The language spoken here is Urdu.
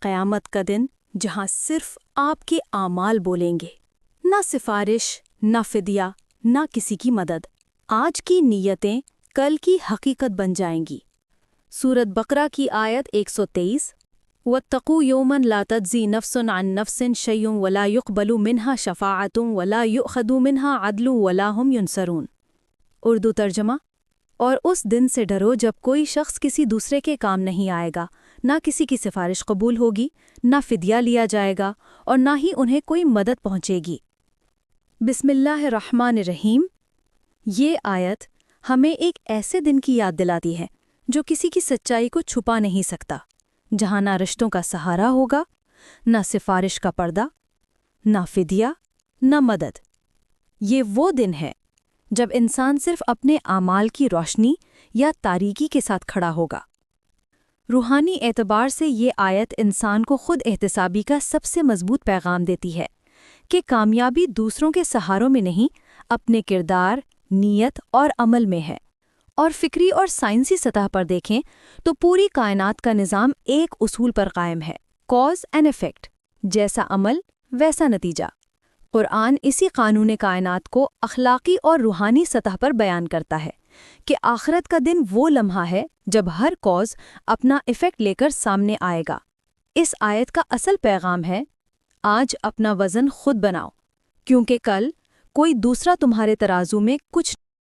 قیامت کا دن جہاں صرف آپ کے اعمال بولیں گے، نہ سفارش، نہ فدیہ، نہ کسی کی مدد۔ آج کی نیتیں کل کی حقیقت بن جائیں گی۔ سورۃ بقرہ کی آیت 123، وَاتَّقُوا يَوْمًا لَا تَجْزِي نَفْسٌ عَن نَفْسٍ شَيْءٌ وَلَا يُقْبَلُ مِنْهَا شَفَاعَةٌ وَلَا يُؤْخَذُ مِنْهَا عَدْلٌ وَلَا هُمْ يُنصَرُونَ۔ اردو ترجمہ: اور اس دن سے ڈرو جب کوئی شخص کسی دوسرے کے کام نہیں آئے گا، نہ کسی کی سفارش قبول ہوگی، نہ فدیہ لیا جائے گا، اور نہ ہی انہیں کوئی مدد پہنچے گی۔ بسم اللہ الرحمن الرحیم۔ یہ آیت ہمیں ایک ایسے دن کی یاد دلاتی ہے جو کسی کی سچائی کو چھپا نہیں سکتا، جہاں نہ رشتوں کا سہارا ہوگا، نہ سفارش کا پردہ، نہ فدیہ، نہ مدد۔ یہ وہ دن ہے جب انسان صرف اپنے اعمال کی روشنی یا تاریکی کے ساتھ کھڑا ہوگا۔ روحانی اعتبار سے یہ آیت انسان کو خود احتسابی کا سب سے مضبوط پیغام دیتی ہے کہ کامیابی دوسروں کے سہاروں میں نہیں، اپنے کردار، نیت اور عمل میں ہے۔ اور فکری اور سائنسی سطح پر دیکھیں تو پوری کائنات کا نظام ایک اصول پر قائم ہے: کاز اینڈ ایفیکٹ، جیسا عمل ویسا نتیجہ۔ قرآن اسی قانون کائنات کو اخلاقی اور روحانی سطح پر بیان کرتا ہے کہ آخرت کا دن وہ لمحہ ہے جب ہر کاز اپنا ایفیکٹ لے کر سامنے آئے گا۔ اس آیت کا اصل پیغام ہے: آج اپنا وزن خود بناؤ، کیونکہ کل کوئی دوسرا تمہارے ترازو میں کچھ